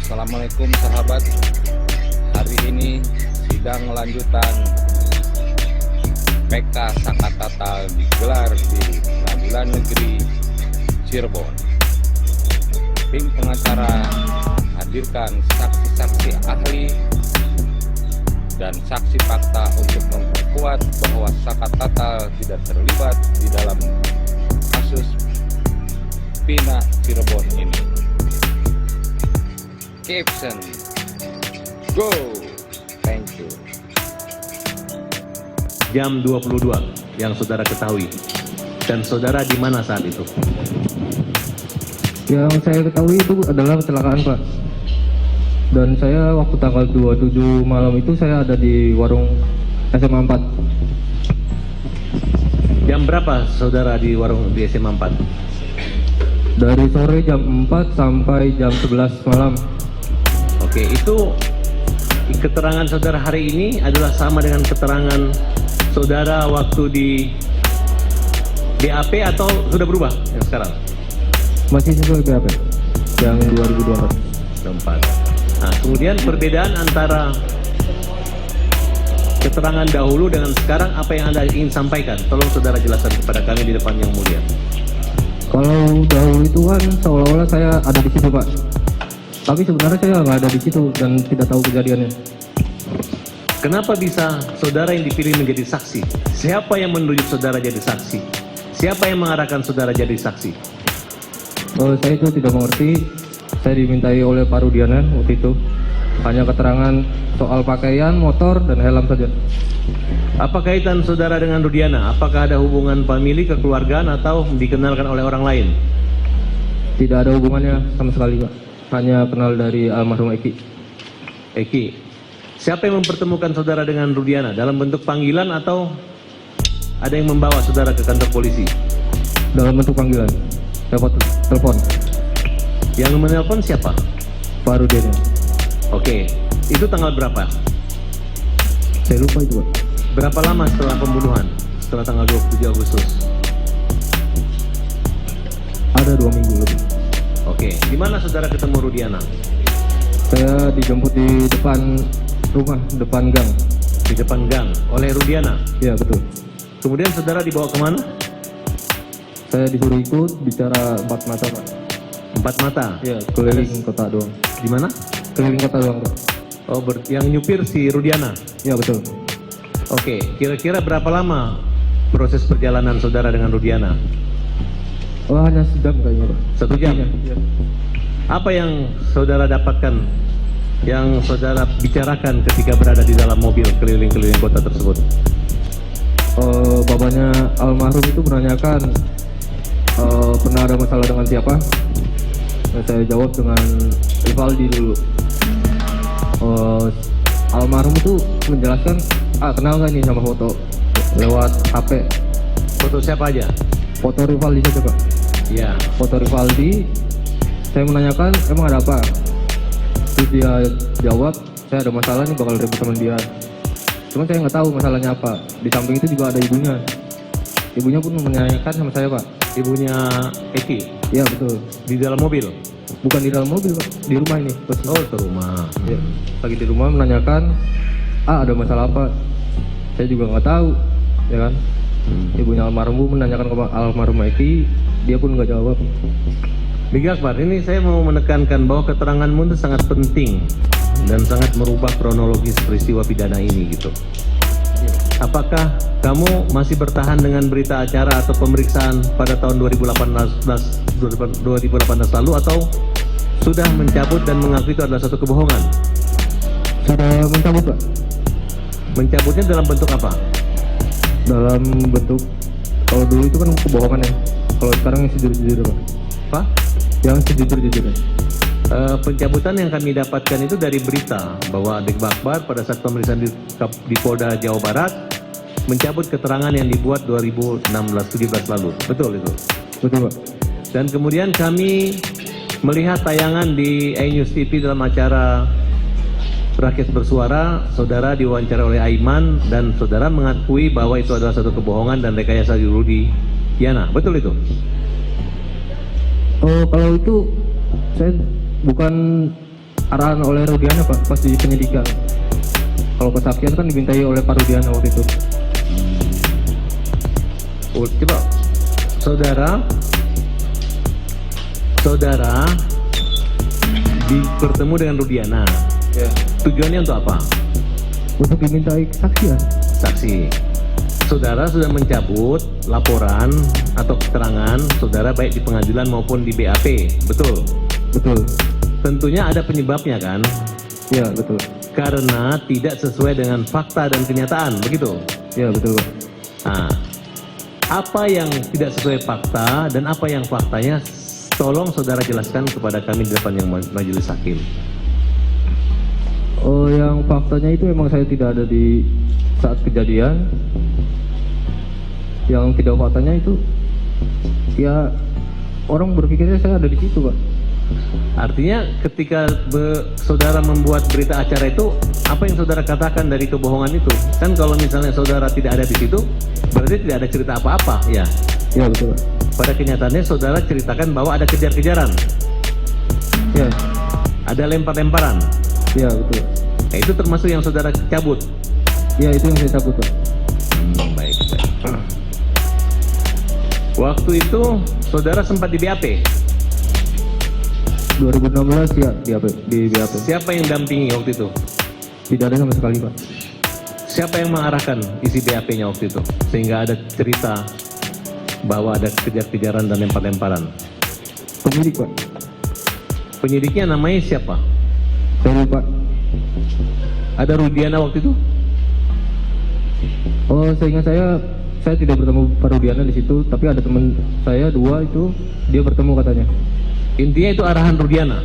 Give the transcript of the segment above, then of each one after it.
Assalamualaikum sahabat. Hari ini sidang lanjutan PK Sakatata digelar di Pengadilan Negeri Cirebon. Tim pengacara hadirkan saksi-saksi ahli dan saksi fakta untuk memperkuat bahwa Sakatata tidak terlibat di dalam kasus Pina Cirebon ini. Caption, go, thank you. Jam 22 yang saudara ketahui, dan saudara di mana saat itu? Yang saya ketahui itu adalah kecelakaan, Pak. Dan saya waktu tanggal 27 malam itu saya ada di warung SMA 4. Jam berapa saudara di warung di SMA 4? Dari sore jam 4 sampai jam 11 malam. Oke, itu keterangan saudara hari ini adalah sama dengan keterangan saudara waktu di BAP atau sudah berubah yang sekarang? Masih sesuai BAP yang 2024. Nah, kemudian perbedaan antara keterangan dahulu dengan sekarang, apa yang Anda ingin sampaikan? Tolong saudara jelaskan kepada kami di depan yang mulia. Kalau dahulu itu kan seolah-olah saya ada di situ, Pak. Tapi sebenarnya saya nggak ada di situ dan tidak tahu kejadiannya. Kenapa bisa saudara yang dipilih menjadi saksi? Siapa yang menunjuk saudara jadi saksi? Siapa yang mengarahkan saudara jadi saksi? Saya itu tidak mengerti. Saya dimintai oleh Pak Rudiana waktu itu. Hanya keterangan soal pakaian, motor, dan helm saja. Apa kaitan saudara dengan Rudiana? Apakah ada hubungan famili, kekeluargaan, atau dikenalkan oleh orang lain? Tidak ada hubungannya sama sekali, Pak. Hanya kenal dari almarhum Eki. Eki, siapa yang mempertemukan saudara dengan Rudiana? Dalam bentuk panggilan atau ada yang membawa saudara ke kantor polisi? Dalam bentuk panggilan. Telepon. Yang menelpon siapa? Pak Rudiana. Oke, itu tanggal berapa? Saya lupa itu, Pak. Berapa lama setelah pembunuhan? Setelah tanggal 27 Agustus? Ada 2 minggu lebih. Oke, di mana saudara ketemu Rudiana? Saya dijemput di depan rumah, depan gang. Di depan gang, oleh Rudiana? Ya, betul. Kemudian saudara dibawa kemana? Saya disuruh ikut bicara 4 mata, Pak. 4 mata? Ya, keliling kota doang. Di mana? Keliling kota doang, Pak. Oh, yang nyupir si Rudiana? Ya, betul. Oke, kira-kira berapa lama proses perjalanan saudara dengan Rudiana? Oh, hanya sejam kayaknya, Pak. 1 jam? Ya. Apa yang saudara dapatkan, yang saudara bicarakan ketika berada di dalam mobil keliling-keliling kota tersebut? Bapaknya almarhum itu menanyakan pernah ada masalah dengan siapa? Nah, saya jawab dengan Rivaldi dulu. Almarhum itu menjelaskan, kenal nggak nih sama foto lewat HP? Foto siapa aja? Foto Rivaldi saja, Pak. Ya. Foto Rivaldi. Saya menanyakan emang ada apa? Terus dia jawab, saya ada masalah nih, bakal ribut sama dia. Cuman saya nggak tahu masalahnya apa. Di samping itu juga ada ibunya. Ibunya pun menanyakan sama saya, Pak. Ibunya Eki? Iya, betul. Di dalam mobil? Bukan di dalam mobil, Pak. Di rumah ini. Oh, ke rumah. Ya. Lagi di rumah menanyakan, ada masalah apa? Saya juga nggak tahu, ya kan? Ibunya almarhum menanyakan ke almarhum Eki, dia pun nggak jawab. Big Akbar, ini saya mau menekankan bahwa keteranganmu itu sangat penting dan sangat merubah kronologis peristiwa pidana ini gitu. Apakah kamu masih bertahan dengan berita acara atau pemeriksaan pada tahun 2018 lalu, atau sudah mencabut dan mengaku itu adalah satu kebohongan? Sudah mencabut, Pak. Mencabutnya dalam bentuk apa? Dalam bentuk, kalau dulu itu kan kebohongan ya. Kalau sekarang yang sejujur-jujur, Pak. Apa? Yang sejujur-jujur ya. Pencabutan yang kami dapatkan itu dari berita bahwa Adik Akbar pada saat pemeriksaan di Polda Jawa Barat mencabut keterangan yang dibuat 2016-17 lalu. Betul itu? Betul, Pak. Dan kemudian kami melihat tayangan di iNews TV dalam acara Rakyat Bersuara, saudara diwawancara oleh Aiman dan saudara mengakui bahwa itu adalah satu kebohongan dan rekayasa Rudiana. Betul itu? Oh, kalau itu saya bukan arahan oleh Rudiana Pak pas di penyidikan. Kalau kesaksian kan dimintai oleh Pak Rudiana waktu itu. Oh, coba saudara bertemu dengan Rudiana. Ya. Tujuannya untuk apa? Untuk dimintai kesaksian. Saksi. Saudara sudah mencabut laporan atau keterangan saudara baik di pengadilan maupun di BAP, betul? Betul. Tentunya ada penyebabnya kan? Ya betul. Karena tidak sesuai dengan fakta dan kenyataan, begitu? Ya betul Pak. Nah, apa yang tidak sesuai fakta dan apa yang faktanya, tolong saudara jelaskan kepada kami di depan yang majelis hakim. Oh, yang faktanya itu emang saya tidak ada di saat kejadian. Yang tidak faktanya itu ya orang berpikirnya saya ada di situ Pak. Artinya ketika saudara membuat berita acara itu, apa yang saudara katakan dari kebohongan itu? Kan kalau misalnya saudara tidak ada di situ, berarti tidak ada cerita apa-apa, ya? Ya betul Pak. Pada kenyataannya saudara ceritakan bahwa ada kejar-kejaran, Ya. ada lempar-lemparan. Ya betul. Nah, itu termasuk yang saudara cabut. Ya itu yang saya cabut Pak. Baik. Waktu itu saudara sempat di BAP. 2016 ya di BAP. Siapa yang dampingi waktu itu? Tidak ada sama sekali Pak. Siapa yang mengarahkan isi BAP-nya waktu itu? Sehingga ada cerita bahwa ada kejar-kejaran dan lempar-lemparan. Penyidik Pak. Penyidiknya namanya siapa? Saya lupa. Ada Rudiana waktu itu? Oh, seingat saya tidak bertemu Pak Rudiana di situ, tapi ada teman saya dua itu dia bertemu katanya. Intinya itu arahan Rudiana.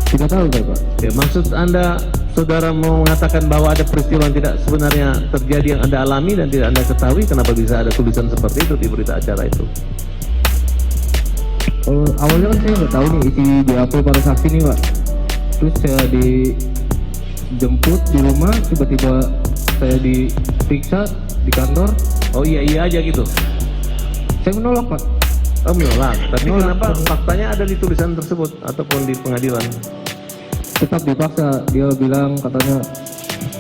Tidak tahu saya Pak. Ya, maksud Anda, saudara mau mengatakan bahwa ada peristiwa yang tidak sebenarnya terjadi yang Anda alami dan tidak Anda ketahui, kenapa bisa ada tulisan seperti itu di berita acara itu? Oh, awalnya kan saya nggak tahu nih isi BAP para saksi nih Pak. Terus saya dijemput di rumah, tiba-tiba saya diperiksa di kantor. Oh iya aja gitu? Saya menolak Pak. Oh menolak, tapi Menolak. kenapa faktanya ada di tulisan tersebut ataupun di pengadilan? Tetap dipaksa, dia bilang katanya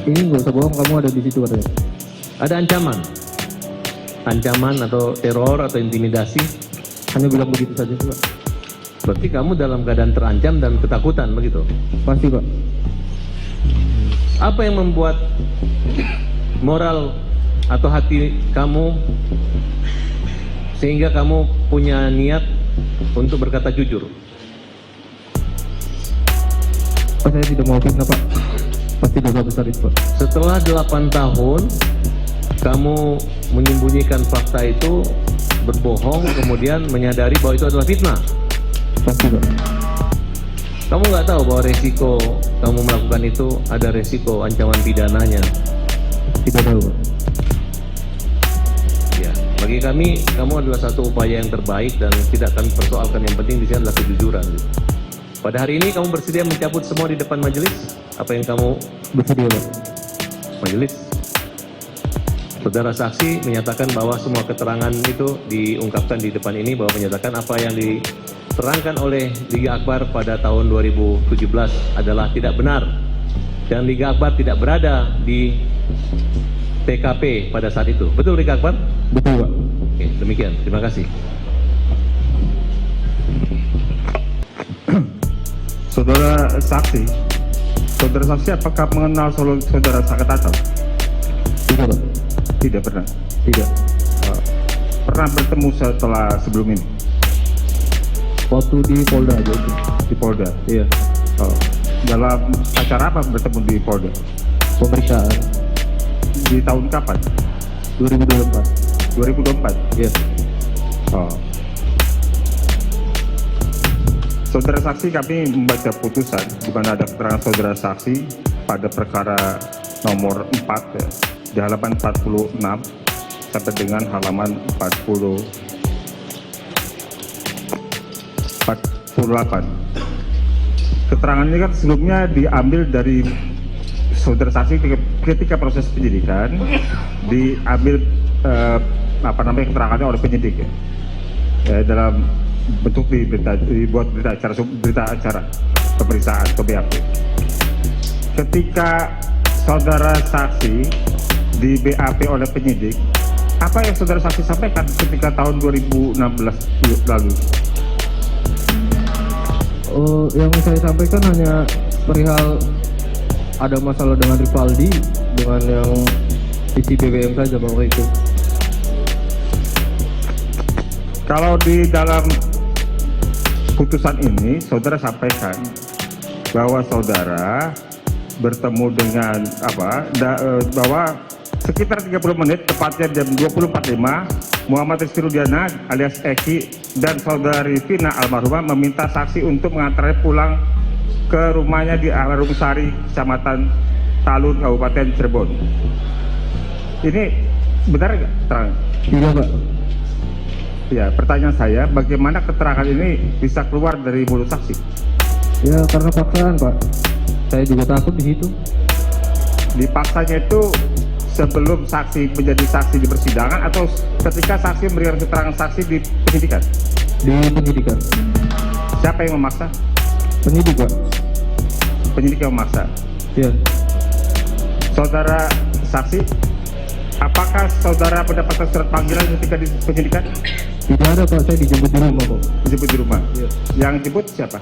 ini nggak usah bohong, kamu ada di situ katanya. Ada ancaman atau teror atau intimidasi? Hanya bilang begitu saja sih Pak. Berarti kamu dalam keadaan terancam dan ketakutan begitu? Pasti Pak. Apa yang membuat moral atau hati kamu sehingga kamu punya niat untuk berkata jujur? Pak, saya tidak mau fitnah Pak. Pasti dosa besar itu Pak. Setelah 8 tahun kamu menyembunyikan fakta itu, berbohong, kemudian menyadari bahwa itu adalah fitnah. Pasti Pak. Kamu nggak tahu bahwa resiko kamu melakukan itu ada resiko ancaman pidananya. Tidak tahu Pak. Ya, bagi kami kamu adalah satu upaya yang terbaik dan tidak kami persoalkan. Yang penting di sini adalah kejujuran. Pada hari ini kamu bersedia mencabut semua di depan majelis? Apa yang kamu Bersedia Pak. majelis? Saudara saksi menyatakan bahwa semua keterangan itu diungkapkan di depan ini, bahwa menyatakan apa yang diterangkan oleh Liga Akbar pada tahun 2017 adalah tidak benar, dan Liga Akbar tidak berada di TKP pada saat itu. Betul Liga Akbar? Betul Pak. Oke, demikian. Terima kasih. Saudara saksi apakah mengenal saudara Sakatatal? Tidak Pak. Tidak pernah. Tidak. Pernah bertemu setelah sebelum ini Waktu di Polda aja itu. di Polda. Iya. Oh. Dalam acara apa bertemu di Polda? Pemeriksaan Di tahun kapan? 2024. 2024. Iya. Oh. Saudara saksi, kami membaca putusan di mana ada keterangan saudara saksi pada perkara nomor 4 ya, di halaman 46 sampai dengan halaman 48. Keterangan ini kan sebelumnya diambil dari saudara saksi ketika proses penyidikan, diambil keterangannya oleh penyidik ya. Dalam bentuk dibuat berita acara pemeriksaan atau BAP. Ketika saudara saksi di BAP oleh penyidik, apa yang saudara saksi sampaikan ketika tahun 2016 lalu? Yang saya sampaikan hanya perihal ada masalah dengan Rivaldi dengan yang isi BBM saja bahwa itu. Kalau di dalam putusan ini saudara sampaikan bahwa saudara bertemu dengan bahwa sekitar 30 menit tepatnya jam 20.45 Muhammad Rizky Rudiana alias Eki dan saudari Vina almarhumah meminta saksi untuk mengantarnya pulang ke rumahnya di Arungsari, Kecamatan Talun, Kabupaten Cirebon. Ini benar nggak terang? Tidak, Pak. Ya, pertanyaan saya, bagaimana keterangan ini bisa keluar dari mulut saksi? Ya karena paksaan, Pak. Saya juga takut di situ. Dipaksanya itu sebelum saksi menjadi saksi di persidangan atau ketika saksi memberikan keterangan saksi di penyidikan? Di penyidikan. Siapa yang memaksa? Penyidik, Pak. Penyidik yang memaksa. Ya. Saudara saksi, apakah saudara mendapatkan surat panggilan ketika di penyidikan? Tidak ada, Pak. Saya dijemput di rumah, Pak. Dijemput di rumah. Iya. Yang jemput siapa?